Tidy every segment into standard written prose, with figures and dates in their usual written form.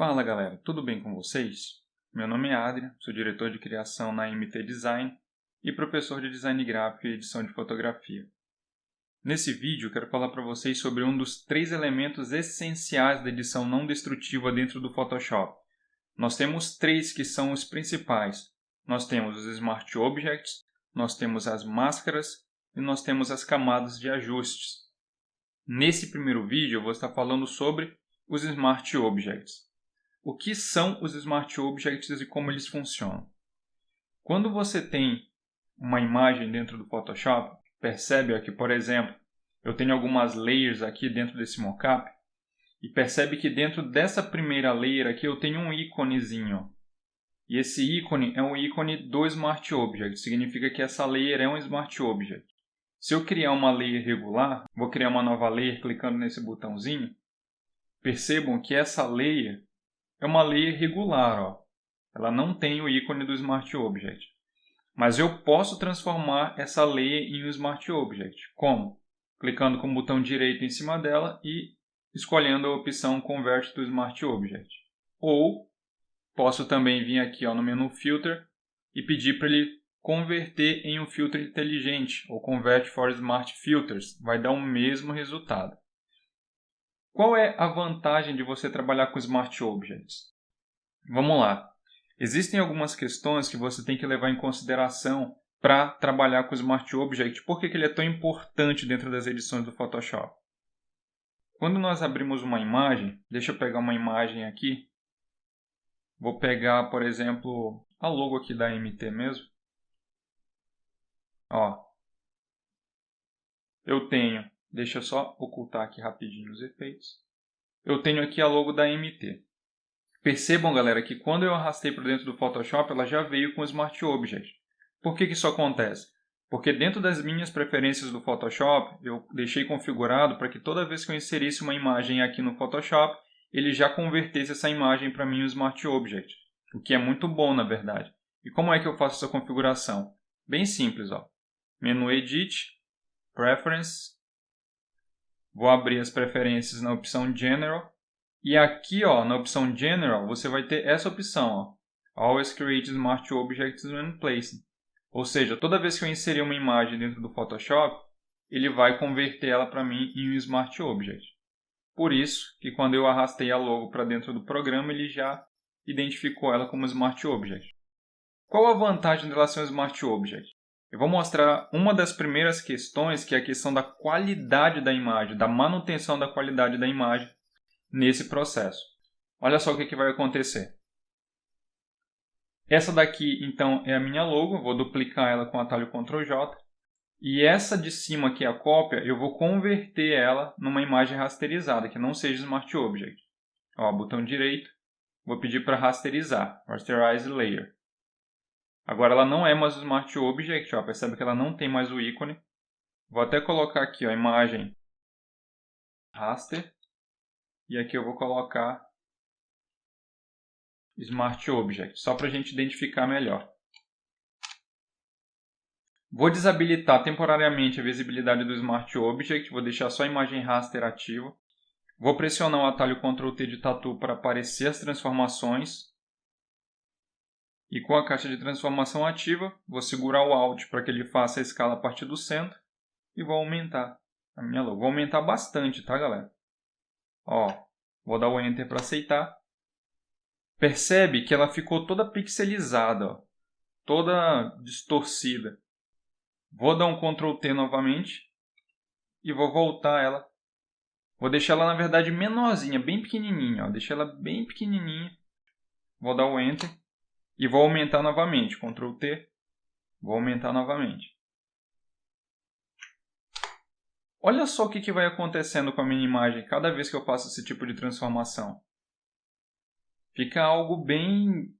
Fala galera, tudo bem com vocês? Meu nome é Adrian, sou diretor de criação na MT Design e professor de design gráfico e edição de fotografia. Nesse vídeo eu quero falar para vocês sobre um dos 3 elementos essenciais da edição não destrutiva dentro do Photoshop. Nós temos 3 que são os principais. Nós temos os Smart Objects, nós temos as máscaras e nós temos as camadas de ajustes. Nesse primeiro vídeo eu vou estar falando sobre os Smart Objects. O que são os Smart Objects e como eles funcionam? Quando você tem uma imagem dentro do Photoshop, percebe que, por exemplo, eu tenho algumas layers aqui dentro desse mockup e percebe que dentro dessa primeira layer aqui eu tenho um íconezinho. E esse ícone é um ícone do Smart Object, significa que essa layer é um Smart Object. Se eu criar uma layer regular, vou criar uma nova layer clicando nesse botãozinho, percebam que essa layer é uma layer regular, ó. Ela não tem o ícone do Smart Object. Mas eu posso transformar essa layer em um Smart Object. Como? Clicando com o botão direito em cima dela e escolhendo a opção Convert to Smart Object. Ou posso também vir aqui no menu Filter e pedir para ele converter em um filtro inteligente, ou Convert for Smart Filters. Vai dar o mesmo resultado. Qual é a vantagem de você trabalhar com Smart Objects? Vamos lá. Existem algumas questões que você tem que levar em consideração para trabalhar com o Smart Object. Por que ele é tão importante dentro das edições do Photoshop? Quando nós abrimos uma imagem, deixa eu pegar uma imagem aqui. Vou pegar, por exemplo, a logo aqui da MT mesmo. Ó, eu tenho, deixa eu só ocultar aqui rapidinho os efeitos. Eu tenho aqui a logo da MT. Percebam, galera, que quando eu arrastei para dentro do Photoshop, ela já veio com o Smart Object. Por que isso acontece? Porque dentro das minhas preferências do Photoshop, eu deixei configurado para que toda vez que eu inserisse uma imagem aqui no Photoshop, ele já convertesse essa imagem para mim em Smart Object. O que é muito bom, na verdade. E como é que eu faço essa configuração? Bem simples, ó. Menu Edit, Preference. Vou abrir as preferências na opção General. E aqui, na opção General, você vai ter essa opção, Always Create Smart Objects when Placed. Ou seja, toda vez que eu inserir uma imagem dentro do Photoshop, ele vai converter ela para mim em um Smart Object. Por isso que quando eu arrastei a logo para dentro do programa, ele já identificou ela como Smart Object. Qual a vantagem em relação ao Smart Object? Eu vou mostrar uma das primeiras questões, que é a questão da qualidade da imagem, da manutenção da qualidade da imagem nesse processo. Olha só o que vai acontecer. Essa daqui, então, é a minha logo. Vou duplicar ela com o atalho Ctrl J. E essa de cima aqui, a cópia, eu vou converter ela numa imagem rasterizada, que não seja Smart Object. Botão direito. Vou pedir para rasterizar. Rasterize Layer. Agora ela não é mais Smart Object. Percebe que ela não tem mais o ícone. Vou até colocar aqui a imagem raster. E aqui eu vou colocar Smart Object, só para a gente identificar melhor. Vou desabilitar temporariamente a visibilidade do Smart Object, vou deixar só a imagem raster ativa. Vou pressionar o atalho Ctrl T de Tatu para aparecer as transformações. E com a caixa de transformação ativa, vou segurar o Alt para que ele faça a escala a partir do centro. E vou aumentar a minha logo. Vou aumentar bastante, tá, galera? Vou dar o Enter para aceitar. Percebe que ela ficou toda pixelizada, toda distorcida. Vou dar um Ctrl T novamente e vou voltar ela. Vou deixar ela, na verdade, menorzinha, bem pequenininha. Deixar ela bem pequenininha. Vou dar o Enter e vou aumentar novamente. Ctrl T. Vou aumentar novamente. Olha só o que vai acontecendo com a minha imagem cada vez que eu faço esse tipo de transformação. Fica algo bem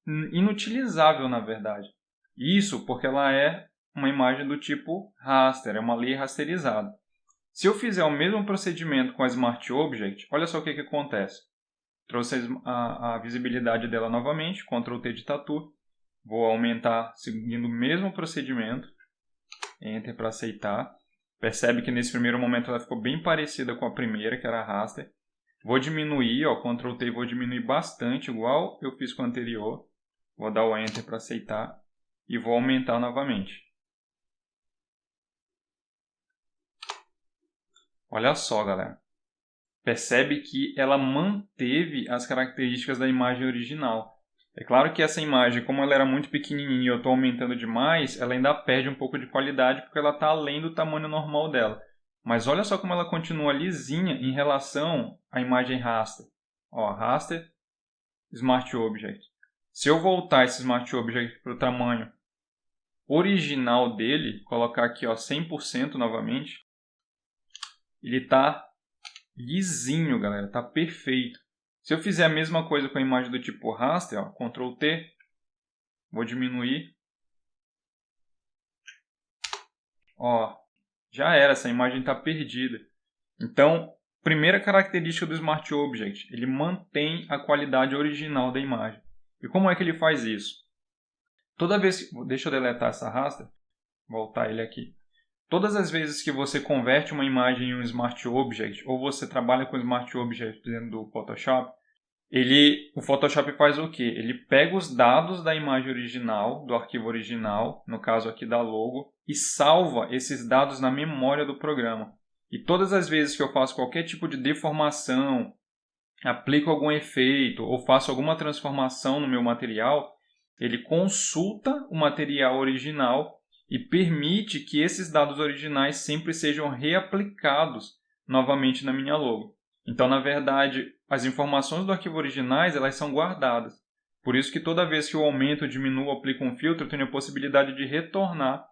inutilizável, na verdade. Isso porque ela é uma imagem do tipo raster, é uma layer rasterizada. Se eu fizer o mesmo procedimento com a Smart Object, olha só o que acontece. Trouxe a visibilidade dela novamente, Ctrl T de Tatu. Vou aumentar seguindo o mesmo procedimento. Enter para aceitar. Percebe que nesse primeiro momento ela ficou bem parecida com a primeira, que era raster. Vou diminuir, ó, Ctrl T, vou diminuir bastante, igual eu fiz com o anterior. Vou dar o Enter para aceitar e vou aumentar novamente. Olha só, galera. Percebe que ela manteve as características da imagem original. É claro que essa imagem, como ela era muito pequenininha e eu estou aumentando demais, ela ainda perde um pouco de qualidade porque ela está além do tamanho normal dela. Mas olha só como ela continua lisinha em relação à imagem raster. Ó, raster, Smart Object. Se eu voltar esse Smart Object para o tamanho original dele, colocar aqui ó, 100% novamente, ele está lisinho, galera, está perfeito. Se eu fizer a mesma coisa com a imagem do tipo raster, ó, Ctrl T, vou diminuir. Ó, já era, essa imagem está perdida. Então, primeira característica do Smart Object, ele mantém a qualidade original da imagem. E como é que ele faz isso? Toda vez que... Deixa eu deletar essa raster, voltar ele aqui. Todas as vezes que você converte uma imagem em um Smart Object, ou você trabalha com Smart Object dentro do Photoshop, o Photoshop faz o quê? Ele pega os dados da imagem original, do arquivo original, no caso aqui da logo, e salva esses dados na memória do programa. E todas as vezes que eu faço qualquer tipo de deformação, aplico algum efeito ou faço alguma transformação no meu material, ele consulta o material original e permite que esses dados originais sempre sejam reaplicados novamente na minha logo. Então, na verdade, as informações do arquivo originais elas são guardadas. Por isso que toda vez que eu aumento, diminuo, aplico um filtro, eu tenho a possibilidade de retornar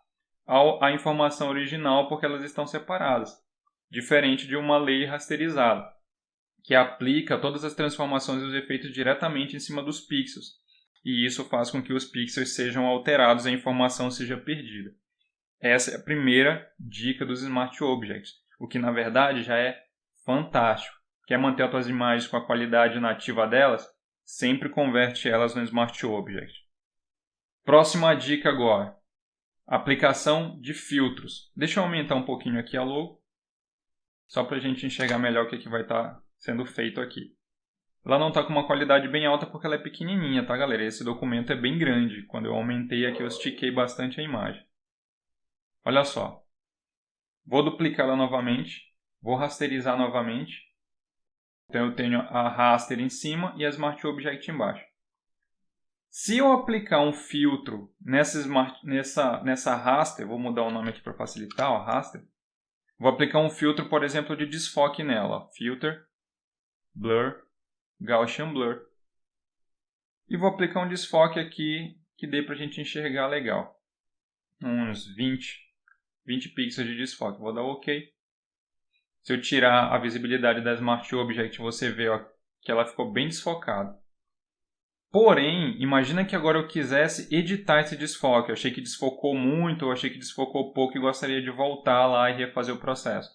à informação original porque elas estão separadas. Diferente de uma layer rasterizada, que aplica todas as transformações e os efeitos diretamente em cima dos pixels. E isso faz com que os pixels sejam alterados e a informação seja perdida. Essa é a primeira dica dos Smart Objects, o que na verdade já é fantástico. Quer manter as suas imagens com a qualidade nativa delas? Sempre converte elas no Smart Object. Próxima dica agora. Aplicação de filtros. Deixa eu aumentar um pouquinho aqui a logo, só para a gente enxergar melhor o que vai estar sendo feito aqui. Ela não está com uma qualidade bem alta porque ela é pequenininha, tá, galera? Esse documento é bem grande. Quando eu aumentei aqui, eu estiquei bastante a imagem. Olha só. Vou duplicar ela novamente. Vou rasterizar novamente. Então eu tenho a raster em cima e a Smart Object embaixo. Se eu aplicar um filtro nessa raster, vou mudar o nome aqui para facilitar, ó, raster. Vou aplicar um filtro, por exemplo, de desfoque nela. Ó. Filter, Blur, Gaussian Blur. E vou aplicar um desfoque aqui que dê para a gente enxergar legal. Uns 20 pixels de desfoque. Vou dar OK. Se eu tirar a visibilidade da Smart Object, você vê ó, que ela ficou bem desfocada. Porém, imagina que agora eu quisesse editar esse desfoque. Eu achei que desfocou muito, eu achei que desfocou pouco e gostaria de voltar lá e refazer o processo.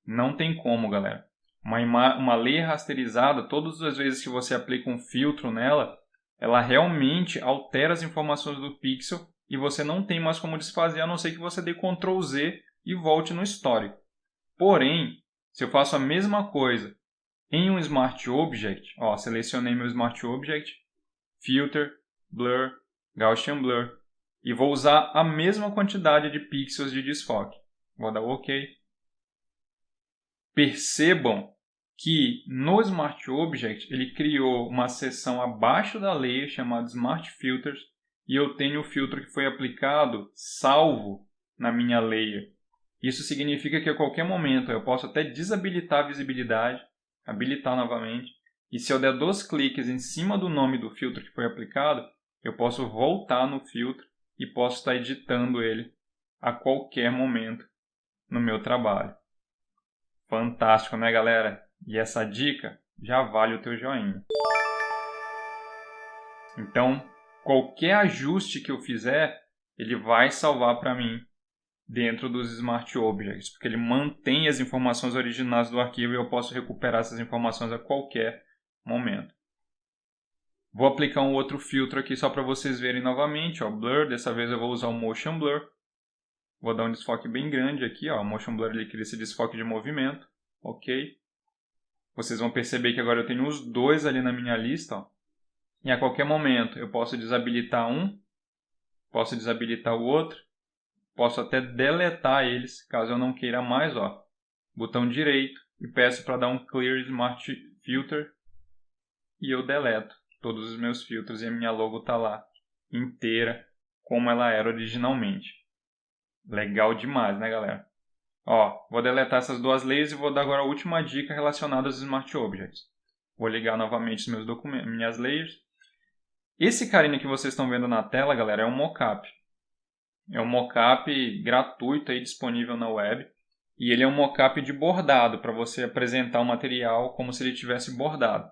Não tem como, galera. Uma layer rasterizada, todas as vezes que você aplica um filtro nela, ela realmente altera as informações do pixel e você não tem mais como desfazer, a não ser que você dê Ctrl Z e volte no histórico. Porém, se eu faço a mesma coisa em um Smart Object, ó, selecionei meu Smart Object, Filter, Blur, Gaussian Blur, e vou usar a mesma quantidade de pixels de desfoque. Vou dar OK. Percebam que no Smart Object ele criou uma seção abaixo da layer chamada Smart Filters e eu tenho o filtro que foi aplicado salvo na minha layer. Isso significa que a qualquer momento eu posso até desabilitar a visibilidade, habilitar novamente, e se eu der 2 cliques em cima do nome do filtro que foi aplicado, eu posso voltar no filtro e posso estar editando ele a qualquer momento no meu trabalho. Fantástico, né, galera? E essa dica já vale o teu joinha. Então, qualquer ajuste que eu fizer, ele vai salvar para mim dentro dos Smart Objects, porque ele mantém as informações originais do arquivo e eu posso recuperar essas informações a qualquer momento. Vou aplicar um outro filtro aqui só para vocês verem novamente, ó, Blur. Dessa vez eu vou usar o Motion Blur. Vou dar um desfoque bem grande aqui, ó. O Motion Blur ele cria esse desfoque de movimento. OK. Vocês vão perceber que agora eu tenho os dois ali na minha lista, ó. E a qualquer momento eu posso desabilitar um, posso desabilitar o outro, posso até deletar eles, caso eu não queira mais, ó. Botão direito e peço para dar um Clear Smart Filter e eu deleto todos os meus filtros e a minha logo está lá inteira como ela era originalmente. Legal demais, né, galera? Ó, vou deletar essas duas layers e vou dar agora a última dica relacionada aos Smart Objects. Vou ligar novamente os meus documentos, minhas layers. Esse carinha que vocês estão vendo na tela, galera, é um mockup. É um mockup gratuito aí disponível na web. E ele é um mockup de bordado, para você apresentar o material como se ele tivesse bordado.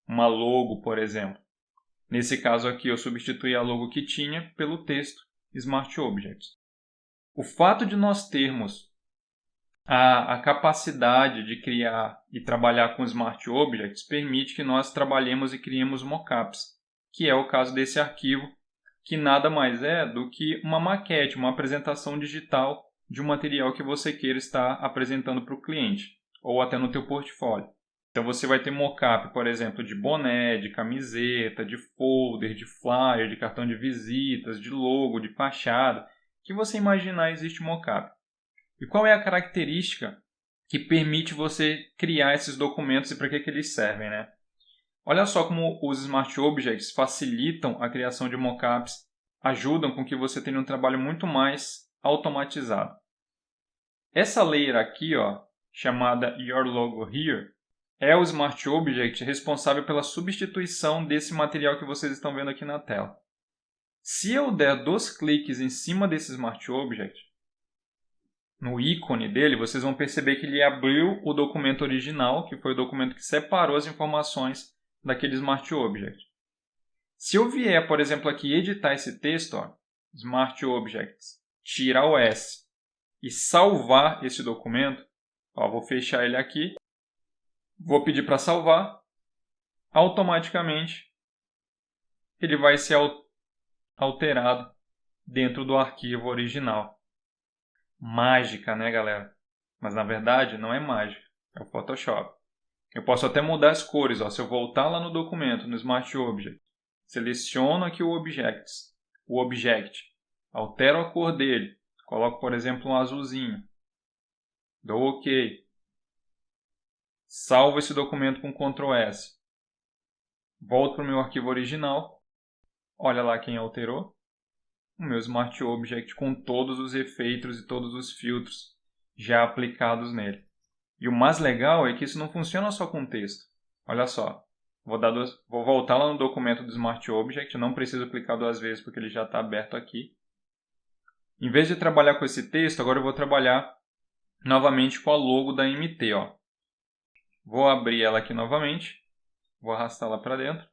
Uma logo, por exemplo. Nesse caso aqui, eu substituí a logo que tinha pelo texto Smart Objects. O fato de nós termos a capacidade de criar e trabalhar com Smart Objects permite que nós trabalhemos e criemos mockups, que é o caso desse arquivo, que nada mais é do que uma maquete, uma apresentação digital de um material que você queira estar apresentando para o cliente, ou até no teu portfólio. Então você vai ter mockup, por exemplo, de boné, de camiseta, de folder, de flyer, de cartão de visitas, de logo, de fachada, que você imaginar existe mockup. E qual é a característica que permite você criar esses documentos e para que eles servem, né? Olha só como os Smart Objects facilitam a criação de mockups, ajudam com que você tenha um trabalho muito mais automatizado. Essa layer aqui, ó, chamada Your Logo Here, é o Smart Object responsável pela substituição desse material que vocês estão vendo aqui na tela. Se eu der 2 cliques em cima desse Smart Object, no ícone dele, vocês vão perceber que ele abriu o documento original, que foi o documento que separou as informações daquele Smart Object. Se eu vier, por exemplo, aqui editar esse texto, ó, Smart Objects, tirar o S e salvar esse documento, ó, vou fechar ele aqui, vou pedir para salvar, automaticamente ele vai ser alterado dentro do arquivo original. Mágica, né, galera? Mas na verdade não é mágica, é o Photoshop. Eu posso até mudar as cores, ó. Se eu voltar lá no documento, no Smart Object, seleciono aqui o Object, altero a cor dele, coloco, por exemplo, um azulzinho, dou OK, salvo esse documento com Ctrl S, volto para o meu arquivo original, olha lá quem alterou, o meu Smart Object com todos os efeitos e todos os filtros já aplicados nele. E o mais legal é que isso não funciona só com texto. Olha só, vou voltar lá no documento do Smart Object, não preciso clicar 2 vezes porque ele já está aberto aqui. Em vez de trabalhar com esse texto, agora eu vou trabalhar novamente com a logo da MT. Ó. Vou abrir ela aqui novamente, vou arrastá-la para dentro,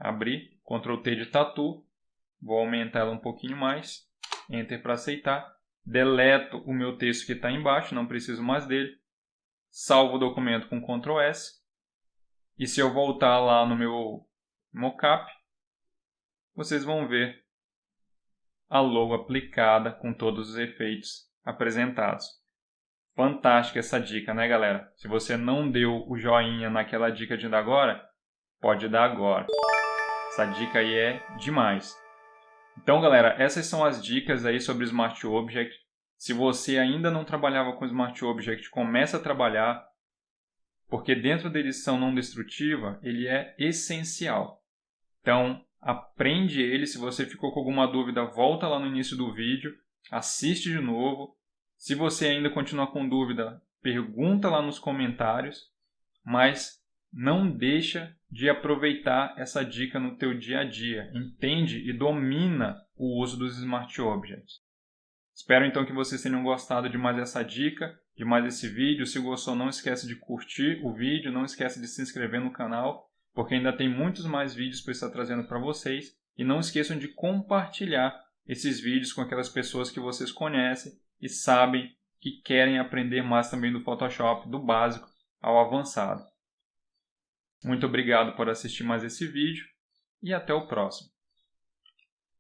abrir, Ctrl T de Tatu, vou aumentar ela um pouquinho mais, Enter para aceitar, deleto o meu texto que está embaixo, não preciso mais dele, salvo o documento com Ctrl S, e se eu voltar lá no meu mockup, vocês vão ver a logo aplicada com todos os efeitos apresentados. Fantástica essa dica, né, galera? Se você não deu o joinha naquela dica de agora, pode dar agora. Essa dica aí é demais. Então, galera, essas são as dicas aí sobre Smart Object. Se você ainda não trabalhava com Smart Object, comece a trabalhar, porque dentro da edição não destrutiva, ele é essencial. Então, aprende ele. Se você ficou com alguma dúvida, volta lá no início do vídeo, assiste de novo. Se você ainda continuar com dúvida, pergunta lá nos comentários, mas não deixa de aproveitar essa dica no teu dia a dia. Entende e domina o uso dos Smart Objects. Espero então que vocês tenham gostado de mais essa dica, de mais esse vídeo. Se gostou, não esquece de curtir o vídeo, não esquece de se inscrever no canal, porque ainda tem muitos mais vídeos para estar trazendo para vocês. E não esqueçam de compartilhar esses vídeos com aquelas pessoas que vocês conhecem e sabem que querem aprender mais também do Photoshop, do básico ao avançado. Muito obrigado por assistir mais esse vídeo e até o próximo.